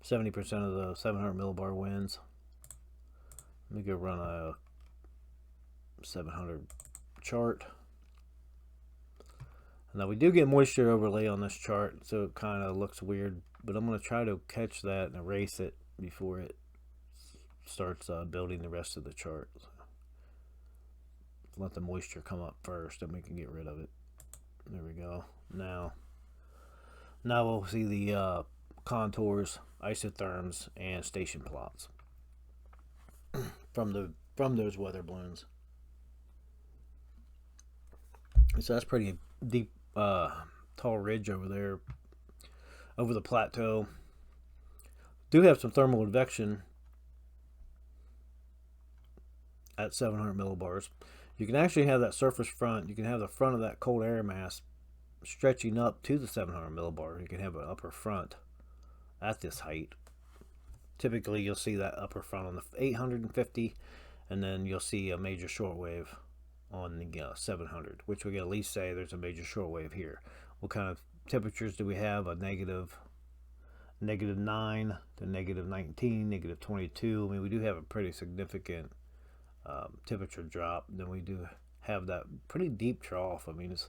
70% of the 700 millibar winds. Let me go run a 700 chart. Now we do get moisture overlay on this chart, so it kind of looks weird, but I'm going to try to catch that and erase it before it starts building the rest of the chart. Let the moisture come up first, and we can get rid of it. There we go. Now we'll see the contours, isotherms, and station plots from those weather balloons. So that's pretty deep, tall ridge over there, over the plateau. Do have some thermal advection at 700 millibars. You can actually have that surface front. You can have the front of that cold air mass stretching up to the 700 millibar. You can have an upper front at this height. Typically, you'll see that upper front on the 850, and then you'll see a major shortwave on the 700, which we can at least say there's a major shortwave here. What kind of temperatures do we have? A negative 9 to negative 19, negative 22. I mean, we do have a pretty significant temperature drop. Then we do have that pretty deep trough. I mean, it's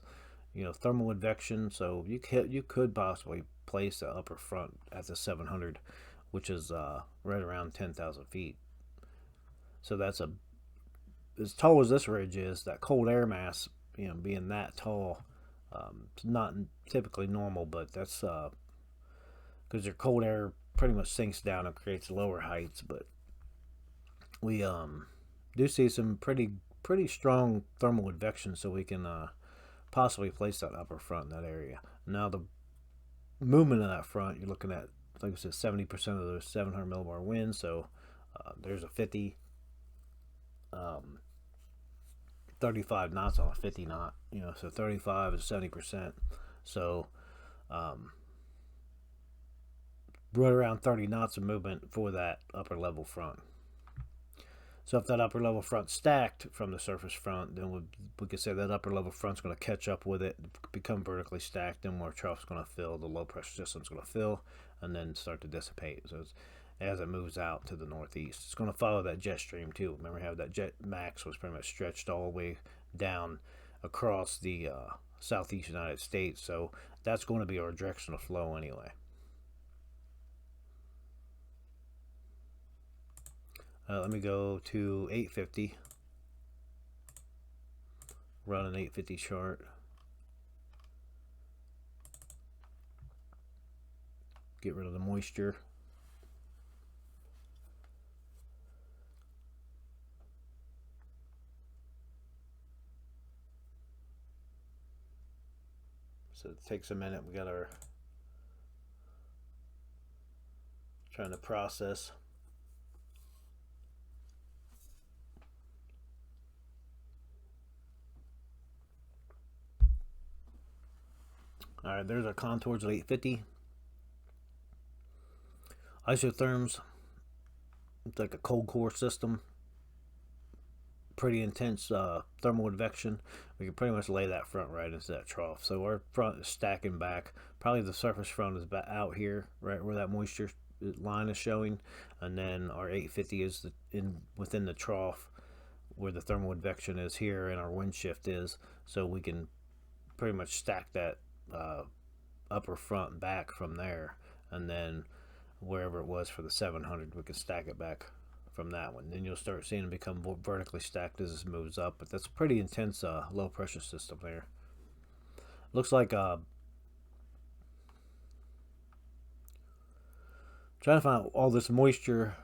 thermal advection, so you could possibly place the upper front at the 700, which is right around 10,000 feet. So that's as tall as this ridge is. That cold air mass, being that tall, it's not typically normal, but that's because your cold air pretty much sinks down and creates lower heights. But we do see some pretty strong thermal advection, so we can possibly place that upper front in that area. Now the movement of that front, you're looking at, like I said, 70% of those 700 millibar winds. So there's a 35 knots on a 50 knot. So 35 is 70%. So right around 30 knots of movement for that upper level front. So if that upper level front stacked from the surface front, then we could say that upper level front's going to catch up with it, become vertically stacked, and where trough's going to fill, the low pressure system's going to fill, and then start to dissipate. So as it moves out to the northeast, it's going to follow that jet stream too. Remember how that jet max was pretty much stretched all the way down across the southeast United States. So that's going to be our direction of flow anyway. Let me go to 850. Run an 850 chart. Get rid of the moisture. So it takes a minute. We got our trying to process. All right, there's our contours at 850. Isotherms, it's like a cold core system. Pretty intense thermal advection. We can pretty much lay that front right into that trough. So our front is stacking back. Probably the surface front is out here, right where that moisture line is showing. And then our 850 is within the trough where the thermal advection is here and our wind shift is. So we can pretty much stack that upper front back from there, and then wherever it was for the 700, we can stack it back from that one. Then you'll start seeing it become more vertically stacked as this moves up, but that's a pretty intense low pressure system there. Looks like trying to find all this moisture,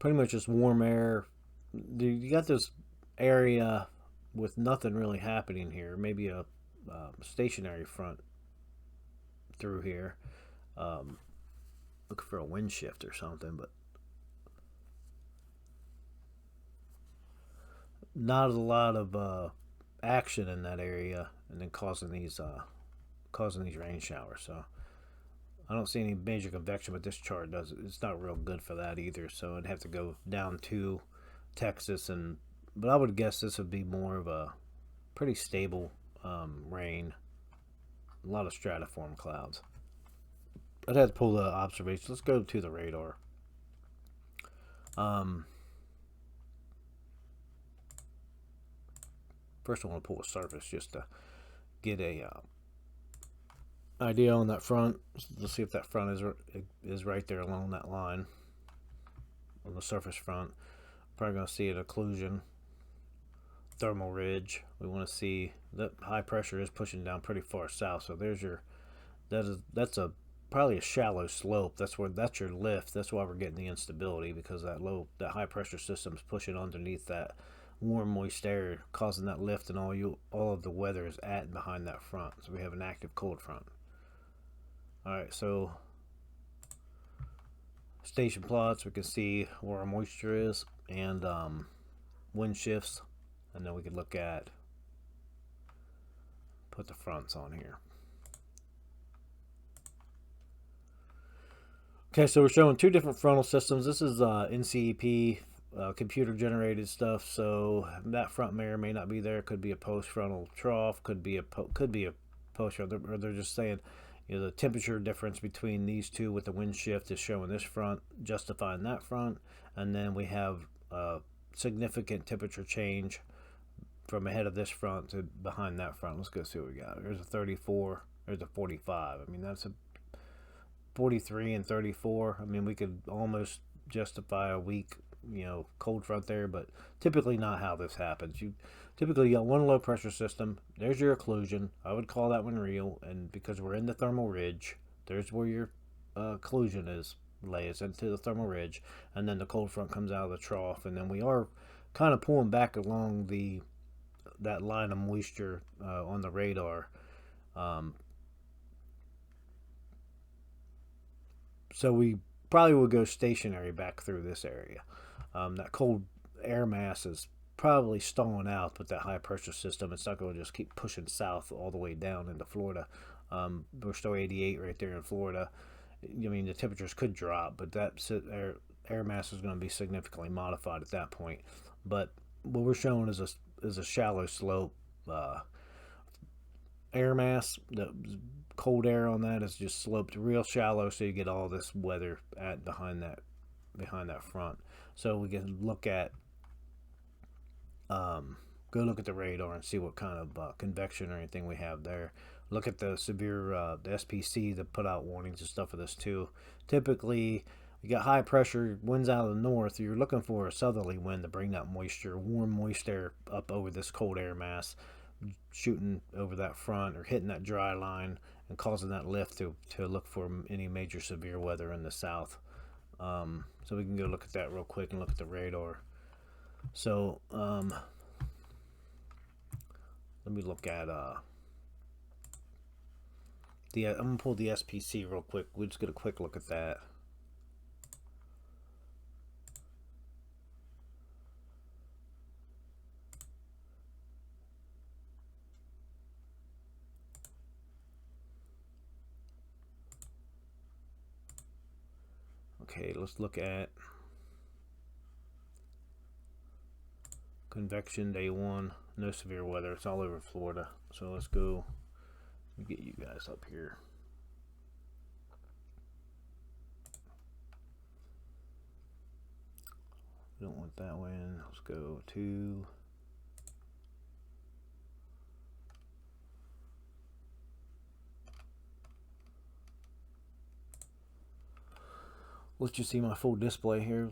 pretty much just warm air. You got this area with nothing really happening here, maybe a stationary front through here. Looking for a wind shift or something, but not a lot of action in that area, and then causing these rain showers. So I don't see any major convection, but this chart does. It's not real good for that either. So I'd have to go down to Texas and but I would guess this would be more of a pretty stable rain. A lot of stratiform clouds. I'd have to pull the observation. Let's go to the radar. Um, First, I want to pull a surface just to get a idea on that front. Let's see if that front is right there along that line on the surface front. Probably going to see an occlusion, thermal ridge. We want to see that high pressure is pushing down pretty far south. So there's your that's a probably a shallow slope. That's your lift. That's why we're getting the instability, because that high pressure system is pushing underneath that warm moist air, causing that lift, and all of the weather is at and behind that front. So we have an active cold front. All right, so station plots, we can see where our moisture is and wind shifts, and then we can look at put the fronts on here. Okay, so we're showing two different frontal systems. This is NCEP computer generated stuff, so that front may or may not be there. Could be a post frontal trough, could be a post frontal, or they're just saying, the temperature difference between these two with the wind shift is showing this front, justifying that front, and then we have significant temperature change from ahead of this front to behind that front. Let's go see what we got. There's a 34, there's a 45. I mean, that's a 43 and 34. I mean, we could almost justify a weak, cold front there, but typically not how this happens. You typically got one low pressure system. There's your occlusion. I would call that one real, and because we're in the thermal ridge, there's where your occlusion lays into the thermal ridge, and then the cold front comes out of the trough, and then we are kind of pulling back along that line of moisture on the radar. So we probably will go stationary back through this area. That cold air mass is probably stalling out with that high pressure system. It's not going to just keep pushing south all the way down into Florida. We're still 88 right there in Florida. I mean, the temperatures could drop, but that air mass is going to be significantly modified at that point. But what we're showing is a shallow slope air mass. The cold air on that is just sloped real shallow, so you get all this weather behind that front. So we can look at go look at the radar and see what kind of convection or anything we have there. Look at the severe the SPC that put out warnings and stuff for this too. Typically, you got high pressure winds out of the north. You're looking for a southerly wind to bring that warm moist air up over this cold air mass, shooting over that front or hitting that dry line and causing that lift to look for any major severe weather in the south. So we can go look at that real quick and look at the radar. So let me look at I'm gonna pull the SPC real quick. We'll just get a quick look at that. Okay, let's look at convection day one. No severe weather. It's all over Florida. So let's go get you guys up here. We don't want that one. Let's go to let's just see my full display here.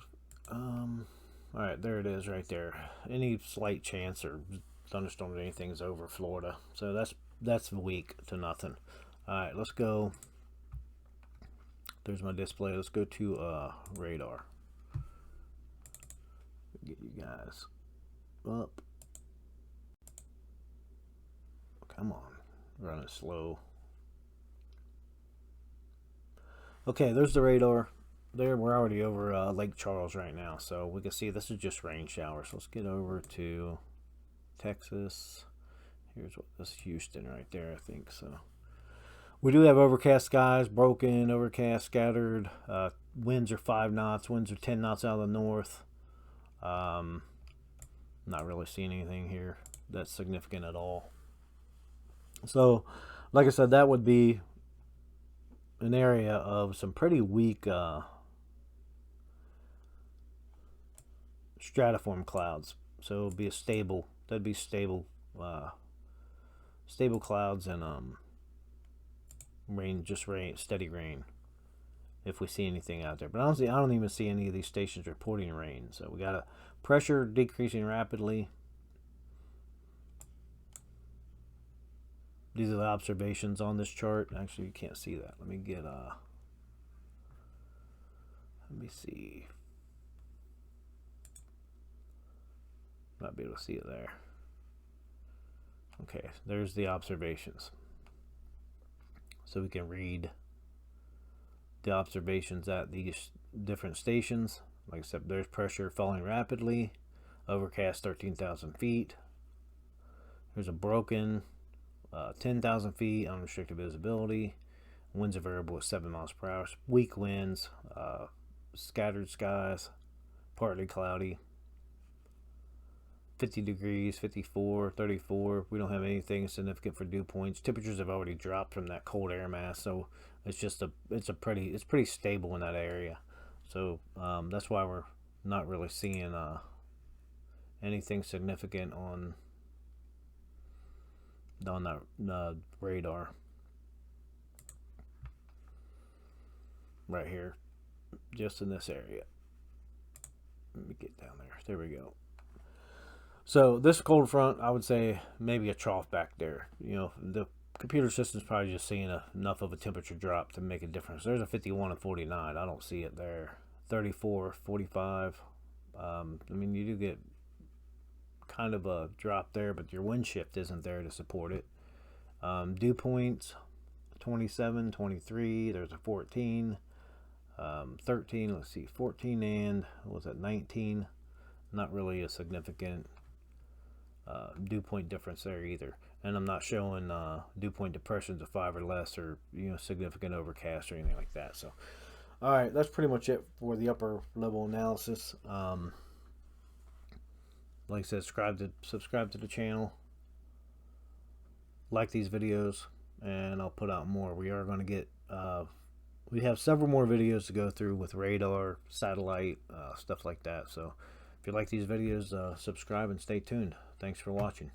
Alright, there it is right there. Any slight chance or thunderstorm or anything is over Florida. So that's weak to nothing. Alright, let's go. There's my display. Let's go to radar. Get you guys up. Come on. Running slow. Okay, there's the radar. There, we're already over Lake Charles right now, so we can see this is just rain showers. So let's get over to Texas. Here's what this is Houston right there, I think. So we do have overcast skies, broken, overcast, scattered. Winds are 5 knots. Winds are 10 knots out of the north. Not really seeing anything here that's significant at all. So, like I said, that would be an area of some pretty weak stratiform clouds. So it would be a stable. That'd be stable, stable clouds and rain, just rain, steady rain. If we see anything out there, but honestly, I don't even see any of these stations reporting rain. So we got a pressure decreasing rapidly. These are the observations on this chart. Actually, you can't see that. Let me see. Might be able to see it there. Okay, there's the observations. So we can read the observations at these different stations. Like I said, there's pressure falling rapidly. Overcast 13,000 feet. There's a broken 10,000 feet, unrestricted visibility. Winds are variable at 7 miles per hour. Weak winds, scattered skies, partly cloudy. 50 degrees, 54, 34. We don't have anything significant for dew points. Temperatures have already dropped from that cold air mass, so it's pretty stable in that area. So that's why we're not really seeing anything significant on that radar right here, just in this area. Let me get down there. There we go. So this cold front, I would say maybe a trough back there. You know, the computer system's probably just seeing enough of a temperature drop to make a difference. There's a 51 and 49. I don't see it there. 34, 45. I mean, you do get kind of a drop there, but your wind shift isn't there to support it. Dew points, 27, 23. There's a 14, 13. Let's see, 14 and what was it, 19? Not really a significant dew point difference there either, and I'm not showing dew point depressions of 5 or less, or significant overcast or anything like that. So, all right, that's pretty much it for the upper level analysis. Like I said, subscribe to the channel, like these videos, and I'll put out more. We are going to get we have several more videos to go through with radar, satellite, stuff like that. So if you like these videos, subscribe and stay tuned. Thanks for watching.